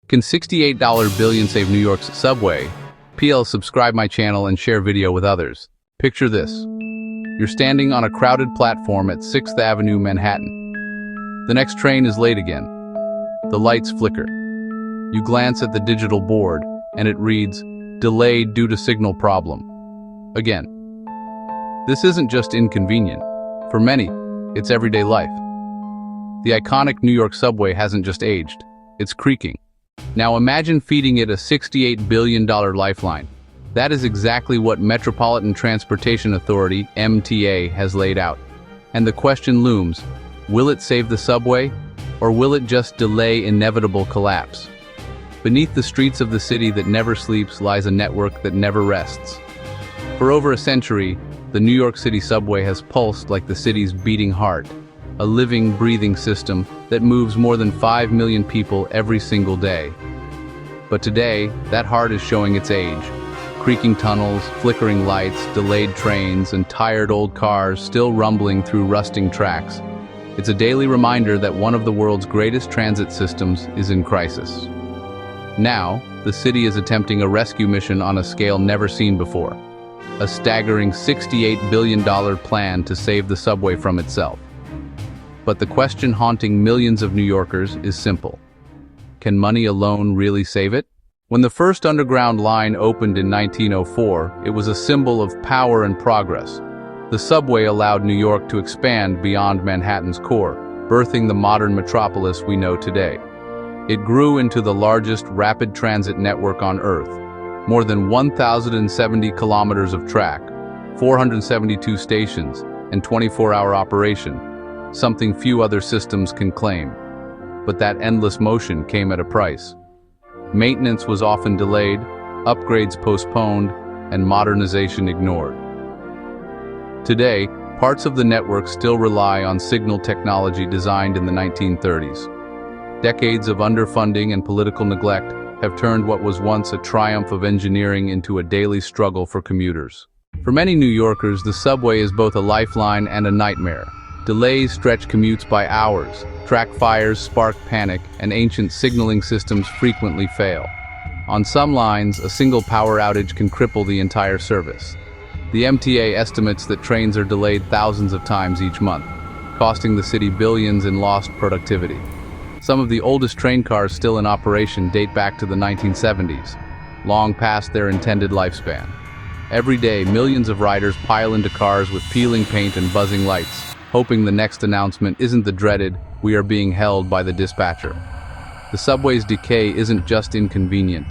Can $68 billion save New York's subway? PL, subscribe my channel and share video with others. Picture this. You're standing on a crowded platform at 6th Avenue, Manhattan. The next train is late again. The lights flicker. You glance at the digital board, and it reads, "Delayed due to signal problem." Again. This isn't just inconvenient. For many, it's everyday life. The iconic New York subway hasn't just aged, it's creaking. Now imagine feeding it a $68 billion lifeline. That is exactly what Metropolitan Transportation Authority, MTA, has laid out. And the question looms, will it save the subway, or will it just delay inevitable collapse? Beneath the streets of the city that never sleeps lies a network that never rests. For over a century, the New York City subway has pulsed like the city's beating heart, a living, breathing system that moves more than 5 million people every single day. But today, that heart is showing its age. Creaking tunnels, flickering lights, delayed trains, and tired old cars still rumbling through rusting tracks. It's a daily reminder that one of the world's greatest transit systems is in crisis. Now, the city is attempting a rescue mission on a scale never seen before. A staggering $68 billion plan to save the subway from itself. But the question haunting millions of New Yorkers is simple. Can money alone really save it? When the first underground line opened in 1904, it was a symbol of power and progress. The subway allowed New York to expand beyond Manhattan's core, birthing the modern metropolis we know today. It grew into the largest rapid transit network on Earth. More than 1,070 kilometers of track, 472 stations, and 24-hour operation, something few other systems can claim. But that endless motion came at a price. Maintenance was often delayed, upgrades postponed, and modernization ignored. Today, parts of the network still rely on signal technology designed in the 1930s. Decades of underfunding and political neglect have turned what was once a triumph of engineering into a daily struggle for commuters. For many New Yorkers, the subway is both a lifeline and a nightmare. Delays stretch commutes by hours, track fires spark panic, and ancient signaling systems frequently fail. On some lines, a single power outage can cripple the entire service. The MTA estimates that trains are delayed thousands of times each month, costing the city billions in lost productivity. Some of the oldest train cars still in operation date back to the 1970s, long past their intended lifespan. Every day, millions of riders pile into cars with peeling paint and buzzing lights, hoping the next announcement isn't the dreaded, "We are being held" by the dispatcher. The subway's decay isn't just inconvenient,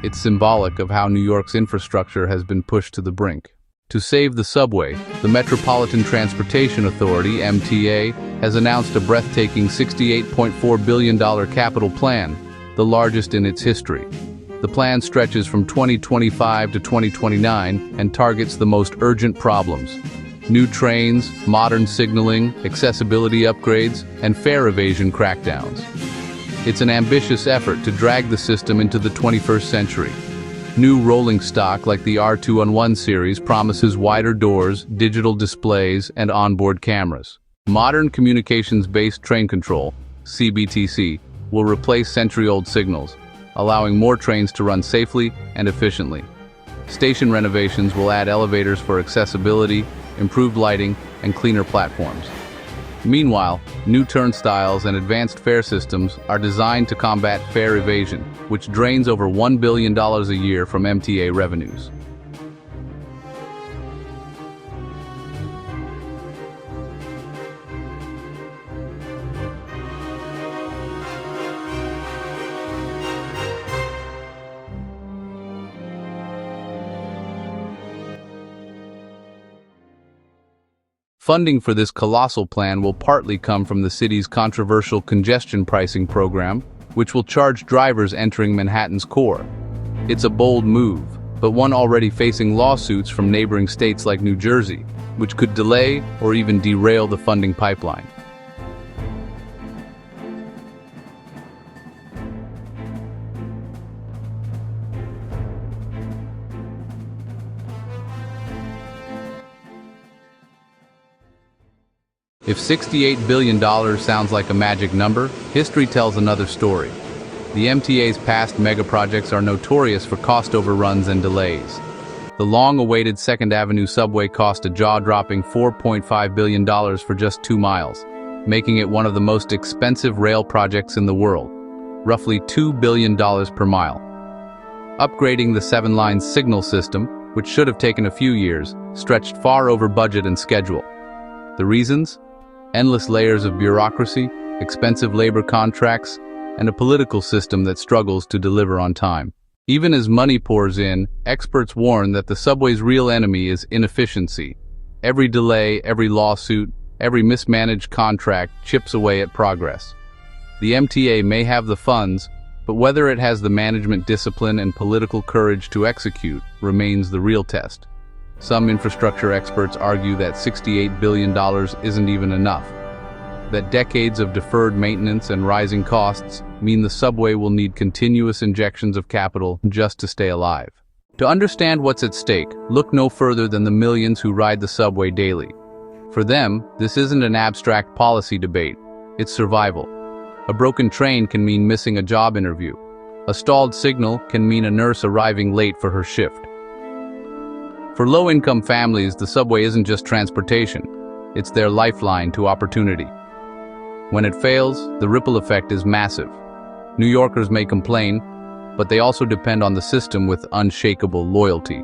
it's symbolic of how New York's infrastructure has been pushed to the brink. To save the subway, the Metropolitan Transportation Authority, MTA, has announced a breathtaking $68.4 billion capital plan, the largest in its history. The plan stretches from 2025 to 2029 and targets the most urgent problems: new trains, modern signaling, accessibility upgrades, and fare evasion crackdowns. It's an ambitious effort to drag the system into the 21st century. New rolling stock like the R2-on-1 series promises wider doors, digital displays, and onboard cameras. Modern communications-based train control, CBTC, will replace century-old signals, allowing more trains to run safely and efficiently. Station renovations will add elevators for accessibility, improved lighting, and cleaner platforms. Meanwhile, new turnstiles and advanced fare systems are designed to combat fare evasion, which drains over $1 billion a year from MTA revenues. Funding for this colossal plan will partly come from the city's controversial congestion pricing program, which will charge drivers entering Manhattan's core. It's a bold move, but one already facing lawsuits from neighboring states like New Jersey, which could delay or even derail the funding pipeline. If $68 billion sounds like a magic number, history tells another story. The MTA's past megaprojects are notorious for cost overruns and delays. The long-awaited 2nd Avenue subway cost a jaw-dropping $4.5 billion for just 2 miles, making it one of the most expensive rail projects in the world, roughly $2 billion per mile. Upgrading the 7-line signal system, which should have taken a few years, stretched far over budget and schedule. The reasons? Endless layers of bureaucracy, expensive labor contracts, and a political system that struggles to deliver on time. Even as money pours in, experts warn that the subway's real enemy is inefficiency. Every delay, every lawsuit, every mismanaged contract chips away at progress. The MTA may have the funds, but whether it has the management discipline and political courage to execute remains the real test. Some infrastructure experts argue that $68 billion isn't even enough, that decades of deferred maintenance and rising costs mean the subway will need continuous injections of capital just to stay alive. To understand what's at stake, look no further than the millions who ride the subway daily. For them, this isn't an abstract policy debate, it's survival. A broken train can mean missing a job interview. A stalled signal can mean a nurse arriving late for her shift. For low-income families, the subway isn't just transportation, it's their lifeline to opportunity. When it fails, the ripple effect is massive. New Yorkers may complain, but they also depend on the system with unshakable loyalty.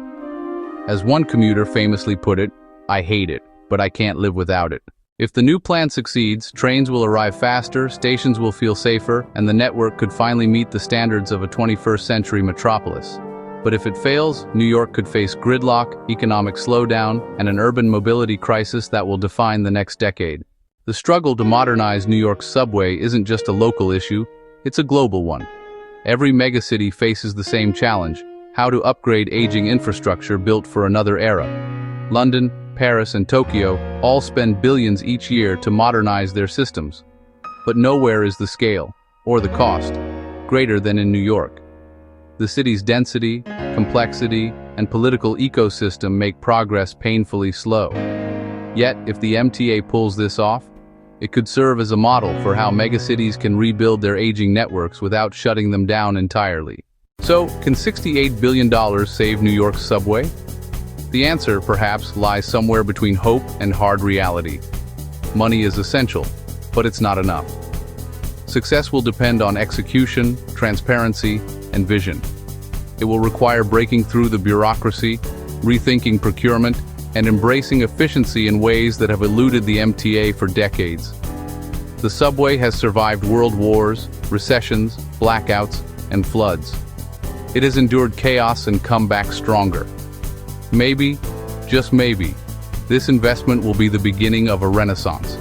As one commuter famously put it, "I hate it, but I can't live without it." If the new plan succeeds, trains will arrive faster, stations will feel safer, and the network could finally meet the standards of a 21st century metropolis. But if it fails, New York could face gridlock, economic slowdown, and an urban mobility crisis that will define the next decade. The struggle to modernize New York's subway isn't just a local issue, it's a global one. Every megacity faces the same challenge: how to upgrade aging infrastructure built for another era. London, Paris, and Tokyo all spend billions each year to modernize their systems. But nowhere is the scale, or the cost, greater than in New York. The city's density, complexity, and political ecosystem make progress painfully slow. Yet, if the MTA pulls this off, it could serve as a model for how megacities can rebuild their aging networks without shutting them down entirely. So, can $68 billion save New York's subway? The answer, perhaps, lies somewhere between hope and hard reality. Money is essential, but it's not enough. Success will depend on execution, transparency, and vision. It will require breaking through the bureaucracy, rethinking procurement, and embracing efficiency in ways that have eluded the MTA for decades. The subway has survived world wars, recessions, blackouts, and floods. It has endured chaos and come back stronger. Maybe, just maybe, this investment will be the beginning of a renaissance,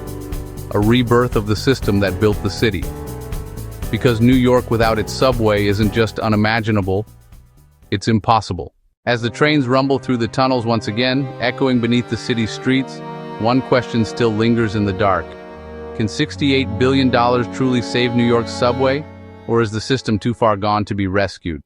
a rebirth of the system that built the city. Because New York without its subway isn't just unimaginable, it's impossible. As the trains rumble through the tunnels once again, echoing beneath the city's streets, one question still lingers in the dark. Can $68 billion truly save New York's subway, or is the system too far gone to be rescued?